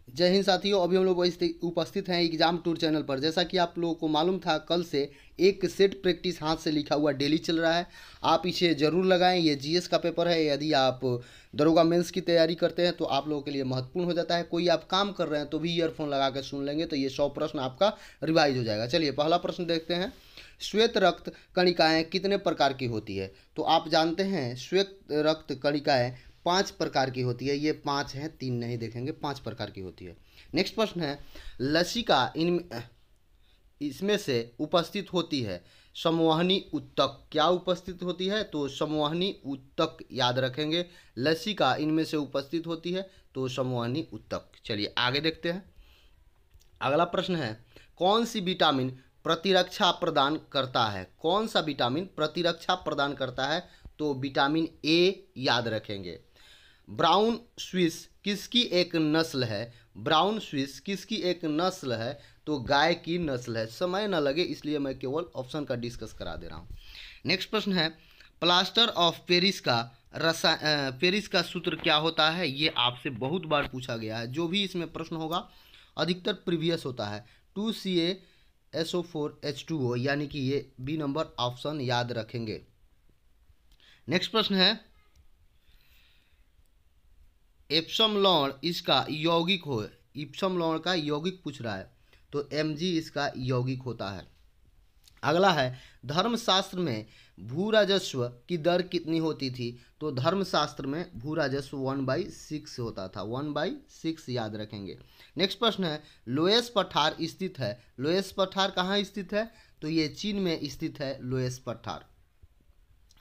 जय हिंद साथियों, अभी हम लोग उपस्थित हैं एग्जाम टूर चैनल पर। जैसा कि आप लोगों को मालूम था, कल से एक सेट प्रैक्टिस हाथ से लिखा हुआ डेली चल रहा है। आप इसे ज़रूर लगाएं। ये जीएस का पेपर है। यदि आप दरोगा मेंस की तैयारी करते हैं तो आप लोगों के लिए महत्वपूर्ण हो जाता है। कोई आप काम कर रहे हैं तो भी ईयरफोन लगा कर सुन लेंगे तो ये 100 प्रश्न आपका रिवाइज हो जाएगा। चलिए पहला प्रश्न देखते हैं। श्वेत रक्त कणिकाएँ कितने प्रकार की होती है? तो आप जानते हैं श्वेत रक्त कणिकाएँ 5 प्रकार की होती है। ये 5 हैं, 3 नहीं देखेंगे, 5 प्रकार की होती है। नेक्स्ट प्रश्न है, लसिका इसमें से उपस्थित होती है। संवहनी उत्तक क्या उपस्थित होती है? तो संवहनी उत्तक याद रखेंगे। लसिका इनमें से उपस्थित होती है तो संवहनी उत्तक। चलिए आगे देखते हैं। अगला प्रश्न है, कौन सी विटामिन प्रतिरक्षा प्रदान करता है? कौन सा विटामिन प्रतिरक्षा प्रदान करता है? तो विटामिन ए याद रखेंगे। ब्राउन स्विस किसकी एक नस्ल है? ब्राउन स्विस किसकी एक नस्ल है? तो गाय की नस्ल है। समय न लगे इसलिए मैं केवल ऑप्शन का डिस्कस करा दे रहा हूँ। नेक्स्ट प्रश्न है, प्लास्टर ऑफ पेरिस का पेरिस का सूत्र क्या होता है? ये आपसे बहुत बार पूछा गया है। जो भी इसमें प्रश्न होगा अधिकतर प्रीवियस होता है। 2CaSO4H2O, यानी कि ये बी नंबर ऑप्शन याद रखेंगे। नेक्स्ट प्रश्न है, एप्सम लॉन्ड इसका यौगिक हो। इप्सम लॉन्ड का यौगिक पूछ रहा है तो Mg इसका यौगिक होता है। अगला है, धर्मशास्त्र में भू राजस्व की दर कितनी होती थी? तो धर्मशास्त्र में भू राजस्व 1/6 होता था। 1/6 याद रखेंगे। नेक्स्ट प्रश्न है, लोएस पठार स्थित है। लोएस पठार कहाँ स्थित है? तो ये चीन में स्थित है लोएस पठार।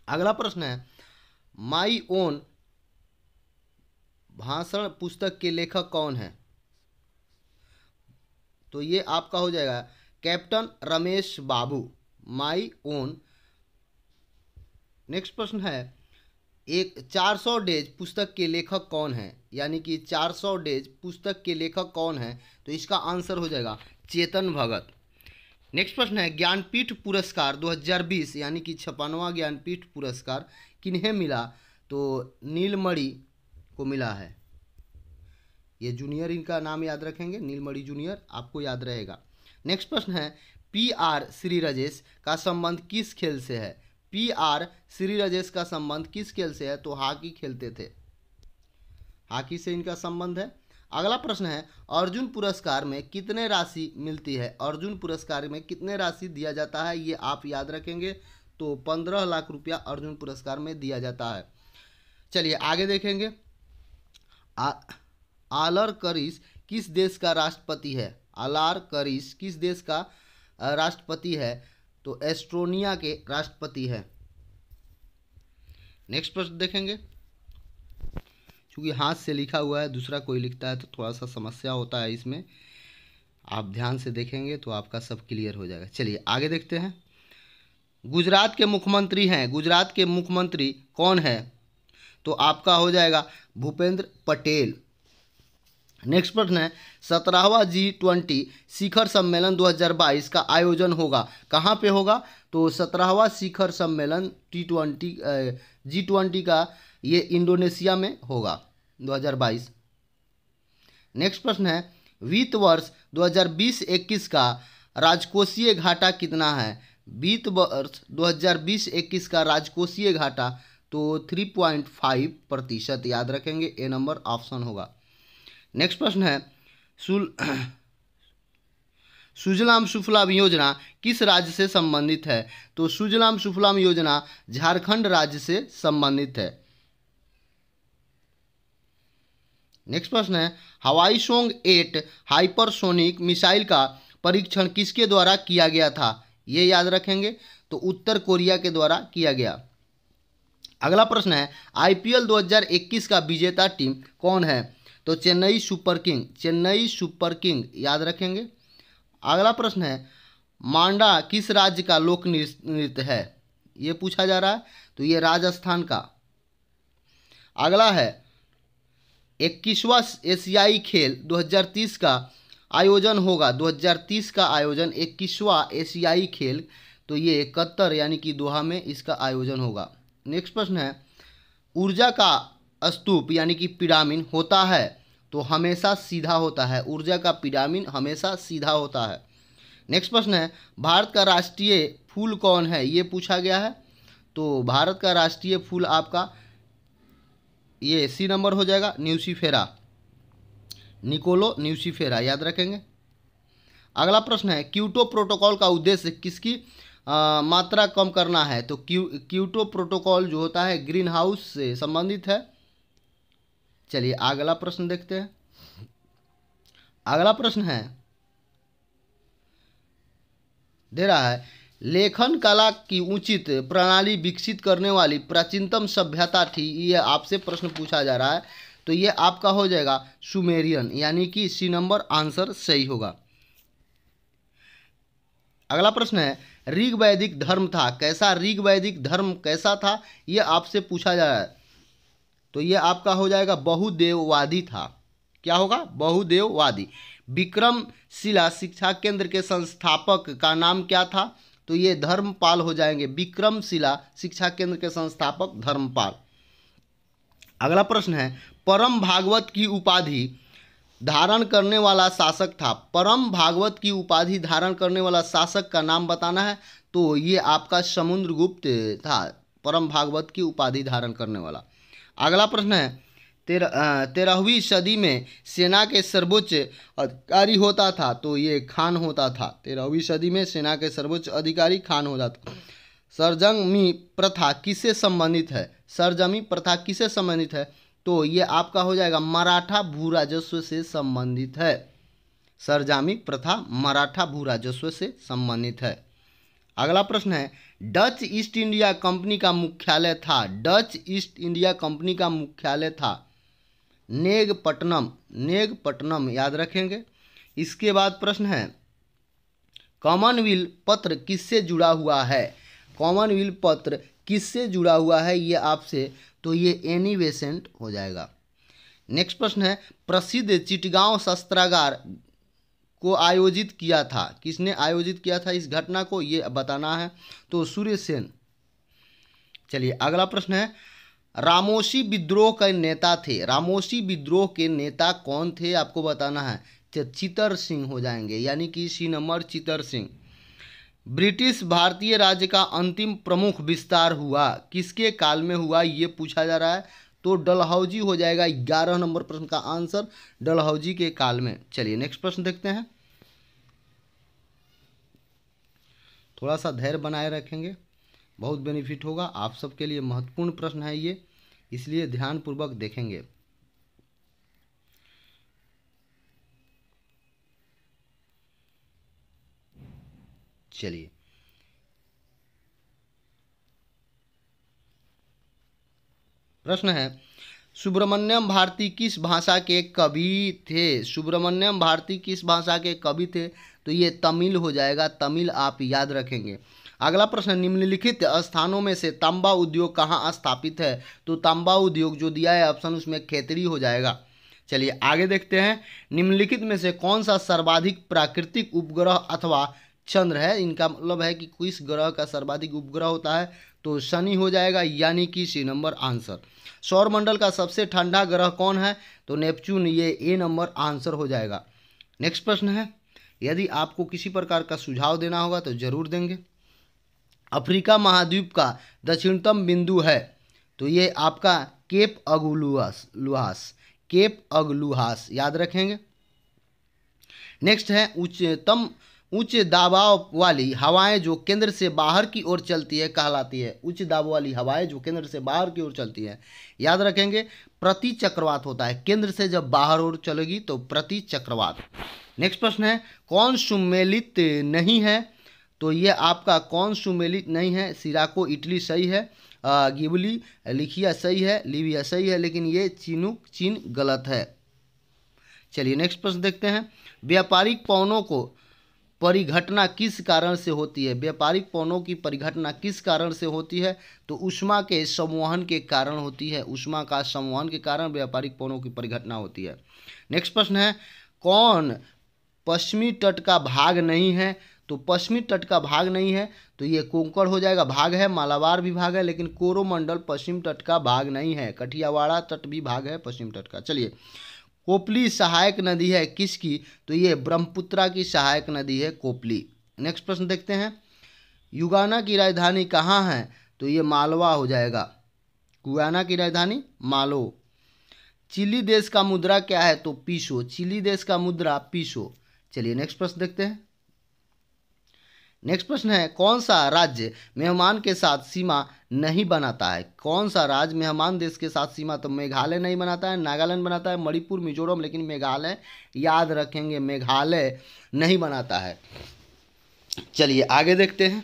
अगला प्रश्न है, माई ओन भाषण पुस्तक के लेखक कौन है? तो ये आपका हो जाएगा captain Ramesh Babu, my own. Next प्रश्न है, एक 400 डेज पुस्तक के लेखक कौन है? यानी कि 400 डेज पुस्तक के लेखक कौन है? तो इसका आंसर हो जाएगा चेतन भगत। नेक्स्ट प्रश्न है, ज्ञानपीठ पुरस्कार 2020 यानी कि 56वां ज्ञानपीठ पुरस्कार किन्हें मिला? तो नीलमणि को मिला है। ये जूनियर इनका नाम याद रखेंगे, नीलमणि जूनियर, आपको याद रहेगा। नेक्स्ट प्रश्न है, PR श्री राजेश का संबंध किस खेल से है? PR श्री राजेश का संबंध किस खेल से है? तो हॉकी खेलते थे, हॉकी से इनका संबंध है। अगला प्रश्न है, अर्जुन पुरस्कार में कितने राशि मिलती है? अर्जुन पुरस्कार में कितने राशि दिया जाता है? ये आप याद रखेंगे। तो 15 लाख रुपया अर्जुन पुरस्कार में दिया जाता है। चलिए आगे देखेंगे। आलर करिस किस देश का राष्ट्रपति है? आलार करिस किस देश का राष्ट्रपति है? तो एस्टोनिया के राष्ट्रपति है। नेक्स्ट प्रश्न देखेंगे। क्योंकि हाथ से लिखा हुआ है, दूसरा कोई लिखता है तो थोड़ा सा समस्या होता है इसमें। आप ध्यान से देखेंगे तो आपका सब क्लियर हो जाएगा। चलिए आगे देखते हैं। गुजरात के मुख्यमंत्री हैं, गुजरात के मुख्यमंत्री कौन है? तो आपका हो जाएगा भूपेंद्र पटेल। नेक्स्ट प्रश्न है, 17वां G20 शिखर सम्मेलन 2022 का आयोजन होगा, कहाँ पे होगा? तो 17वां शिखर सम्मेलन G20 का ये इंडोनेशिया में होगा 2022। नेक्स्ट प्रश्न है, वित्त वर्ष 2020-21 का राजकोषीय घाटा कितना है? वित्त वर्ष 2020-21 का राजकोषीय घाटा तो 3.5% याद रखेंगे। ए नंबर ऑप्शन होगा। नेक्स्ट प्रश्न है, सुजलाम सुफलाम योजना किस राज्य से संबंधित है? तो सुजलाम सुफलाम योजना झारखंड राज्य से संबंधित है। नेक्स्ट प्रश्न है, हवाई सोंग 8 हाइपरसोनिक मिसाइल का परीक्षण किसके द्वारा किया गया था? ये याद रखेंगे। तो उत्तर कोरिया के द्वारा किया गया। अगला प्रश्न है, IPL 2021 का विजेता टीम कौन है? तो Chennai super king, Chennai super king याद रखेंगे। अगला प्रश्न है, मांडा किस राज्य का लोक नृत्य है? ये पूछा जा रहा है तो ये राजस्थान का। अगला है, 21वां एशियाई खेल 2030 का आयोजन होगा। 2030 का आयोजन 21वां एशियाई खेल तो ये कतर यानी कि दोहा में इसका आयोजन होगा। नेक्स्ट प्रश्न है, ऊर्जा का स्तूप यानी कि पिरामिड होता है तो हमेशा सीधा होता है। ऊर्जा का पिरामिड हमेशा सीधा होता है। नेक्स्ट प्रश्न है, भारत का राष्ट्रीय फूल कौन है, ये पूछा गया है। तो भारत का राष्ट्रीय फूल आपका ये सी नंबर हो जाएगा, न्यूसीफेरा, निकोलो न्यूसीफेरा, याद रखेंगे। अगला प्रश्न है, क्योटो प्रोटोकॉल का उद्देश्य किसकी मात्रा कम करना है। तो क्योटो प्रोटोकॉल जो होता है ग्रीन हाउस से संबंधित है। चलिए अगला प्रश्न देखते हैं। अगला प्रश्न है, दे रहा है, लेखन कला की उचित प्रणाली विकसित करने वाली प्राचीनतम सभ्यता थी। ये आपसे प्रश्न पूछा जा रहा है। तो ये आपका हो जाएगा सुमेरियन, यानी कि सी नंबर आंसर सही होगा। अगला प्रश्न है, ऋग वैदिक धर्म था कैसा, ऋग वैदिक धर्म कैसा था, ये आपसे पूछा जा रहा है। तो ये आपका हो जाएगा बहुदेववादी था। क्या होगा, बहुदेववादी। विक्रमशिला शिक्षा केंद्र के संस्थापक का नाम क्या था। तो ये धर्मपाल हो जाएंगे, विक्रमशिला शिक्षा केंद्र के संस्थापक धर्मपाल। अगला प्रश्न है, परम भागवत की उपाधि धारण करने वाला शासक था। परम भागवत की उपाधि धारण करने वाला शासक का नाम बताना है। तो ये आपका समुद्रगुप्त था, परम भागवत की उपाधि धारण करने वाला। अगला प्रश्न है, 13वीं सदी में सेना के सर्वोच्च अधिकारी होता था। तो ये खान होता था। 13वीं सदी में सेना के सर्वोच्च अधिकारी खान होता था। सरजमी प्रथा किससे संबंधित है, सरजमी प्रथा किससे संबंधित है। तो ये आपका हो जाएगा मराठा भू राजस्व से संबंधित है। सरजमी प्रथा मराठा भू राजस्व से संबंधित है। अगला प्रश्न है, डच ईस्ट इंडिया कंपनी का मुख्यालय था। डच ईस्ट इंडिया कंपनी का मुख्यालय था नेगपट्टनम, नेगपट्टनम, याद रखेंगे। इसके बाद प्रश्न है, कॉमनवेल्थ पत्र किससे जुड़ा हुआ है। कॉमनवेल्थ पत्र किससे जुड़ा हुआ है ये आपसे, तो ये एनी बेसेंट हो जाएगा। नेक्स्ट प्रश्न है, प्रसिद्ध चिटगांव शस्त्रागार को आयोजित किया था। किसने आयोजित किया था इस घटना को, ये बताना है। तो सूर्य सेन। चलिए अगला प्रश्न है, रामोशी विद्रोह के नेता थे। रामोशी विद्रोह के नेता कौन थे आपको बताना है। चित्तर सिंह हो जाएंगे, यानी कि सी नंबर चित्तर सिंह। ब्रिटिश भारतीय राज्य का अंतिम प्रमुख विस्तार हुआ किसके काल में हुआ, ये पूछा जा रहा है। तो डलहौजी हो जाएगा। 11 नंबर प्रश्न का आंसर डलहौजी के काल में। चलिए नेक्स्ट प्रश्न देखते हैं। थोड़ा सा धैर्य बनाए रखेंगे, बहुत बेनिफिट होगा आप सबके लिए। महत्वपूर्ण प्रश्न है ये, इसलिए ध्यानपूर्वक देखेंगे। चलिए प्रश्न है, सुब्रमण्यम भारती किस भाषा के कवि थे। सुब्रमण्यम भारती किस भाषा के कवि थे। तो ये तमिल हो जाएगा, तमिल आप याद रखेंगे। अगला प्रश्न, निम्नलिखित स्थानों में से तांबा उद्योग कहाँ स्थापित है। तो तांबा उद्योग जो दिया है ऑप्शन उसमें खेतरी हो जाएगा। चलिए आगे देखते हैं, निम्नलिखित में से कौन सा सर्वाधिक प्राकृतिक उपग्रह अथवा चंद्र है। इनका मतलब है कि किस ग्रह का सर्वाधिक उपग्रह होता है। तो शनि हो जाएगा, यानी कि सी नंबर आंसर। सौरमंडल का सबसे ठंडा ग्रह कौन है। तो नेपच्यून, ये ए नंबर आंसर हो जाएगा। नेक्स्ट प्रश्न है, यदि आपको किसी प्रकार का सुझाव देना होगा तो जरूर देंगे। अफ्रीका महाद्वीप का दक्षिणतम बिंदु है। तो ये आपका केप अगलुहास, केप अगलुहास, याद रखेंगे। नेक्स्ट है, उच्च दबाव वाली हवाएं जो केंद्र से बाहर की ओर चलती है कहलाती है। उच्च दबाव वाली हवाएं जो केंद्र से बाहर की ओर चलती है, याद रखेंगे, प्रति चक्रवात होता है। केंद्र से जब बाहर ओर चलेगी तो प्रति चक्रवात। नेक्स्ट प्रश्न है, कौन सुमेलित नहीं है। तो ये आपका कौन सुमेलित नहीं है। सिराको इटली सही है, गिबली लिखिया सही है, लीबिया सही है, लेकिन ये चिनूक चीन गलत है। चलिए नेक्स्ट प्रश्न देखते हैं, व्यापारिक पौनों को परिघटना किस कारण से होती है। व्यापारिक पौनों की परिघटना किस कारण से होती है। तो ऊष्मा के संवहन के कारण होती है। ऊष्मा का संवहन के कारण व्यापारिक पौनों की परिघटना होती है। नेक्स्ट प्रश्न है, कौन पश्चिमी तट का भाग नहीं है। तो पश्चिमी तट का भाग नहीं है तो ये कोंकण हो जाएगा, भाग है, मालाबार भी भाग है, लेकिन कोरोमंडल पश्चिम तट का भाग नहीं है। कठियावाड़ा तट भी भाग है पश्चिम तट का। चलिए, कोपली सहायक नदी है किसकी? तो ये ब्रह्मपुत्रा की सहायक नदी है कोपली। नेक्स्ट प्रश्न देखते हैं, युगाना की राजधानी कहाँ है? तो ये मालवा हो जाएगा। गुयाना की राजधानी मालो। चिली देश का मुद्रा क्या है? तो पीसो। चिली देश का मुद्रा पीसो। चलिए नेक्स्ट प्रश्न देखते हैं। नेक्स्ट प्रश्न है, कौन सा राज्य मेहमान के साथ सीमा नहीं बनाता है? कौन सा राज्य मेहमान देश के साथ सीमा? तो मेघालय नहीं बनाता है, नागालैंड बनाता है, मणिपुर, मिजोरम, लेकिन मेघालय याद रखेंगे, मेघालय नहीं बनाता है। चलिए आगे देखते हैं,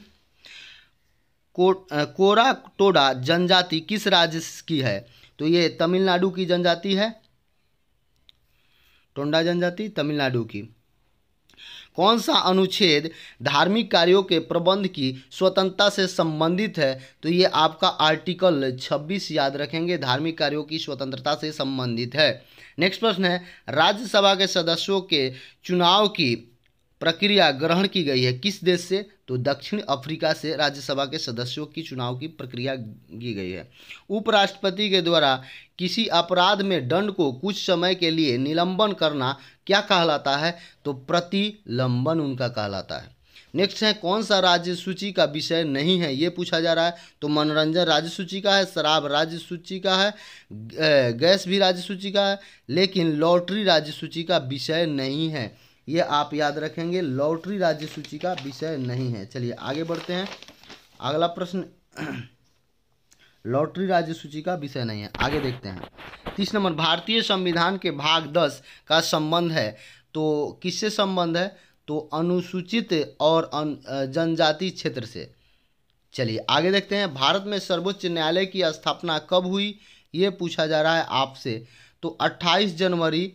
कोरा टोडा जनजाति किस राज्य की है? तो ये तमिलनाडु की जनजाति है, टोंडा जनजाति तमिलनाडु की। कौन सा अनुच्छेद धार्मिक कार्यों के प्रबंध की स्वतंत्रता से संबंधित है? तो ये आपका आर्टिकल 26 याद रखेंगे, धार्मिक कार्यों की स्वतंत्रता से संबंधित है। नेक्स्ट प्रश्न है, राज्यसभा के सदस्यों के चुनाव की प्रक्रिया ग्रहण की गई है किस देश से? तो दक्षिण अफ्रीका से राज्यसभा के सदस्यों की चुनाव की प्रक्रिया की गई है। उपराष्ट्रपति के द्वारा किसी अपराध में दंड को कुछ समय के लिए निलंबन करना क्या कहलाता है? तो प्रतिलंबन उनका कहलाता है। नेक्स्ट है, कौन सा राज्य सूची का विषय नहीं है? ये पूछा जा रहा है। तो मनोरंजन राज्य सूची का है, शराब राज्य सूची का है, गैस भी राज्य सूची का है, लेकिन लॉटरी राज्य सूची का विषय नहीं है। ये आप याद रखेंगे, लॉटरी राज्य सूची का विषय नहीं है। चलिए आगे बढ़ते हैं, अगला प्रश्न लॉटरी राज्य सूची का विषय नहीं है। आगे देखते हैं 30 नंबर, भारतीय संविधान के भाग 10 का संबंध है तो किससे संबंध है? तो अनुसूचित और जनजाति क्षेत्र से। चलिए आगे देखते हैं, भारत में सर्वोच्च न्यायालय की स्थापना कब हुई? ये पूछा जा रहा है आपसे। तो 28 जनवरी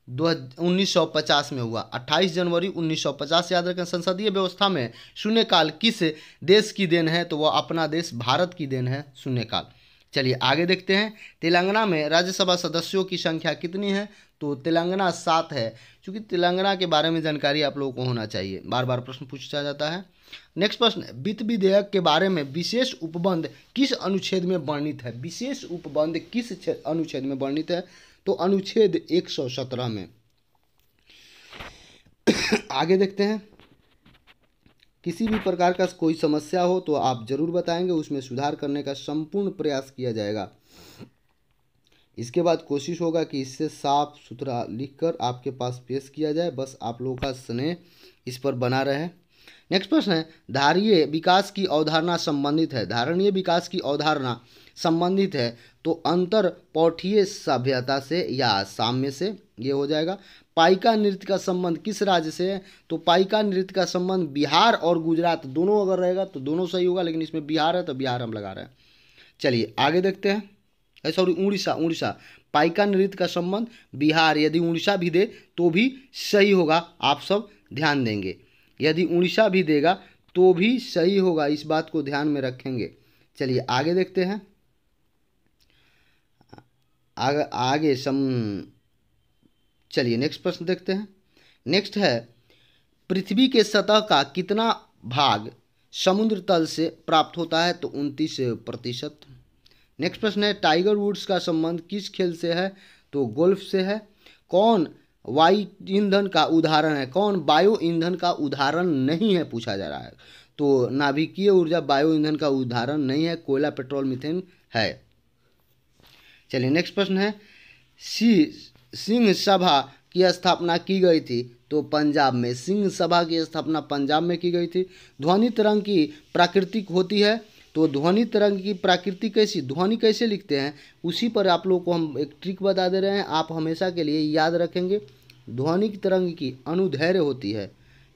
1950 में हुआ। 28 जनवरी 1950 याद रखें। संसदीय व्यवस्था में शून्यकाल किस देश की देन है? तो वह अपना देश भारत की देन है शून्यकाल। चलिए आगे देखते हैं, तेलंगाना में राज्यसभा सदस्यों की संख्या कितनी है? तो तेलंगाना 7 है। क्योंकि तेलंगाना के बारे में जानकारी आप लोगों को होना चाहिए, बार बार प्रश्न पूछा जाता है। नेक्स्ट प्रश्न, वित्त विधेयक के बारे में विशेष उपबंध किस अनुच्छेद में वर्णित है? विशेष उपबंध किस अनुच्छेद में वर्णित है? तो अनुच्छेद 117 में। आगे देखते हैं, किसी भी प्रकार का कोई समस्या हो तो आप जरूर बताएंगे, उसमें सुधार करने का संपूर्ण प्रयास किया जाएगा। इसके बाद कोशिश होगा कि इससे साफ सुथरा लिखकर आपके पास पेश किया जाए, बस आप लोगों का स्नेह इस पर बना रहे। नेक्स्ट प्रश्न है, धारणीय विकास की अवधारणा संबंधित है। धारणीय विकास की अवधारणा संबंधित है तो अंतर पौठीय सभ्यता से या साम्य से, ये हो जाएगा। पाइका नृत्य का संबंध किस राज्य से है? तो पाइका नृत्य का संबंध बिहार और गुजरात दोनों अगर रहेगा तो दोनों सही होगा, लेकिन इसमें बिहार है तो बिहार हम लगा रहे हैं। चलिए आगे देखते हैं, सॉरी उड़ीसा। पाइका नृत्य का संबंध बिहार, यदि उड़ीसा भी दे तो भी सही होगा, आप सब ध्यान देंगे। यदि उड़ीसा भी देगा तो भी सही होगा, इस बात को ध्यान में रखेंगे। चलिए आगे देखते हैं, आगे चलिए नेक्स्ट प्रश्न देखते हैं। नेक्स्ट है, पृथ्वी के सतह का कितना भाग समुद्र तल से प्राप्त होता है? तो 29%। नेक्स्ट प्रश्न है, टाइगर वुड्स का संबंध किस खेल से है? तो गोल्फ से है। कौन वायु ईंधन का उदाहरण है? कौन बायो ईंधन का उदाहरण नहीं है पूछा जा रहा है। तो नाभिकीय ऊर्जा बायो ईंधन का उदाहरण नहीं है, कोयला, पेट्रोल, मीथेन है। चलिए नेक्स्ट प्रश्न है, सिंह सभा की स्थापना की गई थी? तो पंजाब में। सिंह सभा की स्थापना पंजाब में की गई थी। ध्वनि तरंग की प्राकृतिक होती है? तो ध्वनि तरंग की प्राकृति कैसी, ध्वनि कैसे लिखते हैं, उसी पर आप लोगों को हम एक ट्रिक बता दे रहे हैं, आप हमेशा के लिए याद रखेंगे। ध्वनि तरंग की अनुदैर्घ्य होती है,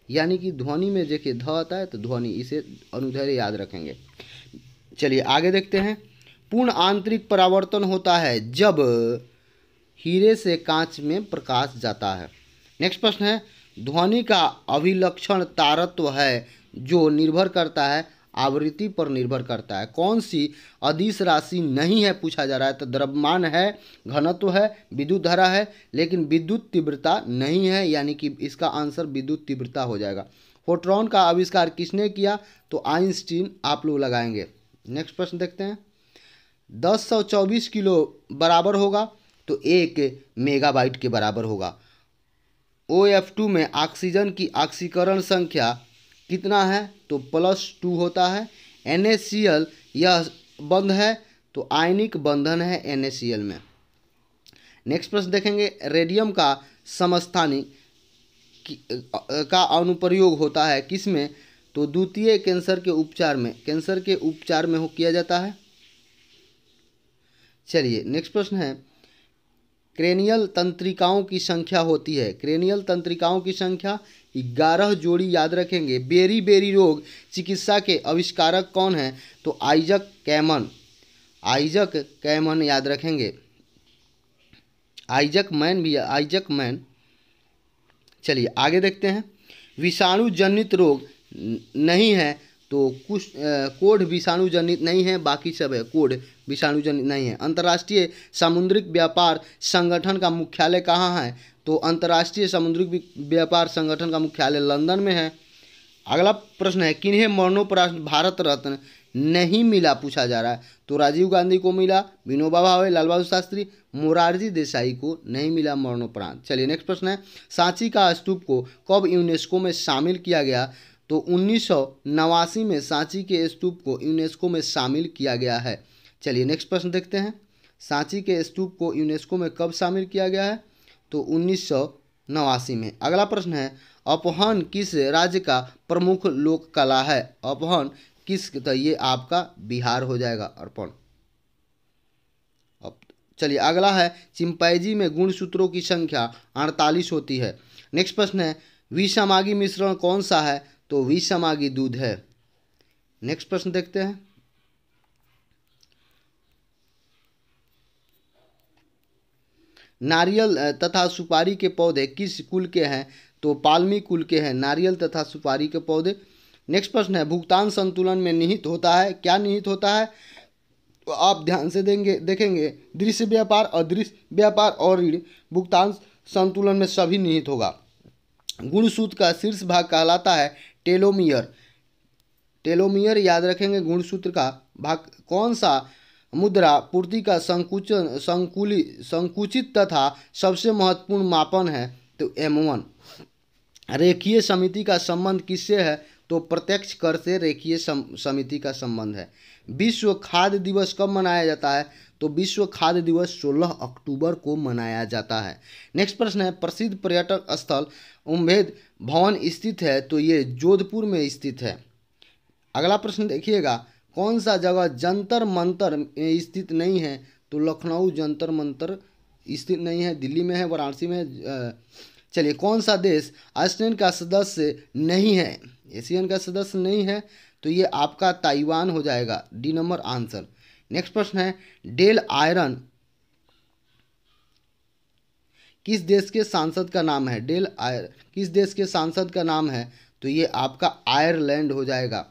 यानी कि ध्वनि में देखिए ध आता है तो ध्वनि, इसे अनुदैर्घ्य याद रखेंगे। चलिए आगे देखते हैं, पूर्ण आंतरिक परावर्तन होता है जब हीरे से कांच में प्रकाश जाता है। नेक्स्ट प्रश्न है, ध्वनि का अभिलक्षण तारत्व है जो निर्भर करता है आवृत्ति पर निर्भर करता है। कौन सी अदिश राशि नहीं है पूछा जा रहा है? तो द्रव्यमान है, घनत्व है, विद्युत धारा है, लेकिन विद्युत तीव्रता नहीं है, यानी कि इसका आंसर विद्युत तीव्रता हो जाएगा। फोटोन का आविष्कार किसने किया? तो आइंस्टीन आप लोग लगाएंगे। नेक्स्ट प्रश्न देखते हैं, 1024 किलो बराबर होगा तो 1 मेगाबाइट के बराबर होगा। OF2 में ऑक्सीजन की ऑक्सीकरण संख्या कितना है, तो +2 होता है। NaCl यह बंध है, तो आयनिक बंधन है NaCl में। नेक्स्ट प्रश्न देखेंगे, रेडियम का समस्थानी का अनुप्रयोग होता है किसमें, तो द्वितीय कैंसर के उपचार में किया जाता है। चलिए नेक्स्ट प्रश्न है, क्रेनियल तंत्रिकाओं की संख्या होती है, क्रेनियल तंत्रिकाओं की संख्या 11 जोड़ी याद रखेंगे। बेरी बेरी रोग चिकित्सा के आविष्कारक कौन हैं, तो आइजक कैमन याद रखेंगे, आइजक मैन। चलिए आगे देखते हैं, विषाणु जनित रोग नहीं है, तो कुछ कोढ़ विषाणु जनित नहीं है, बाकी सब है, कोढ़ विषाणु जनित नहीं है। अंतर्राष्ट्रीय सामुद्रिक व्यापार संगठन का मुख्यालय कहाँ है, तो अंतर्राष्ट्रीय सामुद्रिक व्यापार संगठन का मुख्यालय लंदन में है। अगला प्रश्न है, किन्हें मरणोपरांत भारत रत्न नहीं मिला, पूछा जा रहा है, तो राजीव गांधी को मिला, विनोबा भावे, लाल बहादुर शास्त्री, मोरारजी देसाई को नहीं मिला मरणोपरांत। चलिए नेक्स्ट प्रश्न है, सांची का स्तूप को कब यूनेस्को में शामिल किया गया, तो 1989 में सांची के स्तूप को यूनेस्को में शामिल किया गया है। चलिए नेक्स्ट प्रश्न देखते हैं, सांची के स्तूप को यूनेस्को में कब शामिल किया गया है, तो 1989 में। अगला प्रश्न है, अपहरण किस राज्य का प्रमुख लोक कला है, अपहरण किस, तो ये आपका बिहार हो जाएगा अर्पण। अब चलिए अगला है, चिंपैंजी में गुणसूत्रों की संख्या 48 होती है। नेक्स्ट प्रश्न है, विषामागी मिश्रण कौन सा है, तो विषामागी दूध है। नेक्स्ट प्रश्न देखते हैं, नारियल तथा सुपारी के पौधे किस कुल के हैं, तो पाल्मी कुल के हैं नारियल तथा सुपारी के पौधे। नेक्स्ट प्रश्न है, भुगतान संतुलन में निहित होता है, क्या निहित होता है, तो आप ध्यान से देखेंगे दृश्य व्यापार, अदृश्य व्यापार और ऋण भुगतान संतुलन में सभी निहित होगा। गुणसूत्र का शीर्ष भाग कहलाता है टेलोमियर याद रखेंगे। गुणसूत्र का भाग कौन सा, मुद्रा पूर्ति का संकुचित तथा सबसे महत्वपूर्ण मापन है, तो M1। रेखीय समिति का संबंध किससे है, तो प्रत्यक्ष कर से रेखीय समिति का संबंध है। विश्व खाद्य दिवस कब मनाया जाता है, तो विश्व खाद्य दिवस 16 अक्टूबर को मनाया जाता है। नेक्स्ट प्रश्न है, प्रसिद्ध पर्यटक स्थल उम्मेद भवन स्थित है, तो ये जोधपुर में स्थित है। अगला प्रश्न देखिएगा, कौन सा जगह जंतर मंतर स्थित नहीं है, तो लखनऊ जंतर मंतर स्थित नहीं है, दिल्ली में है, वाराणसी में है। चलिए कौन सा देश आसियान का सदस्य नहीं है, एशियन का सदस्य नहीं है, तो ये आपका ताइवान हो जाएगा, डी नंबर आंसर। नेक्स्ट प्रश्न है, डेल आयरन किस देश के सांसद का नाम है, किस देश के सांसद का नाम है, तो ये आपका आयरलैंड हो जाएगा।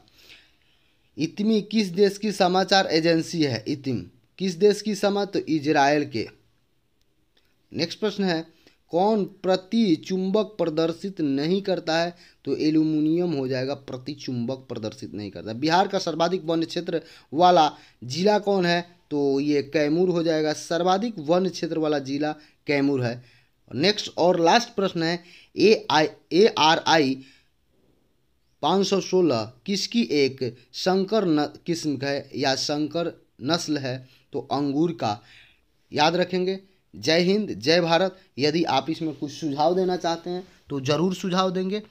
इत्मी किस देश की समाचार एजेंसी है, इत्म किस देश की तो इजराइल के। नेक्स्ट प्रश्न है, कौन प्रति चुंबक प्रदर्शित नहीं करता है, तो एल्यूमिनियम हो जाएगा, प्रति चुंबक प्रदर्शित नहीं करता। बिहार का सर्वाधिक वन क्षेत्र वाला जिला कौन है, तो ये कैमूर हो जाएगा, सर्वाधिक वन क्षेत्र वाला जिला कैमूर है। नेक्स्ट और लास्ट प्रश्न है, ARI 516 किसकी एक संकर किस्म है या संकर नस्ल है, तो अंगूर का याद रखेंगे। जय हिंद, जय भारत। यदि आप इसमें कुछ सुझाव देना चाहते हैं तो ज़रूर सुझाव देंगे।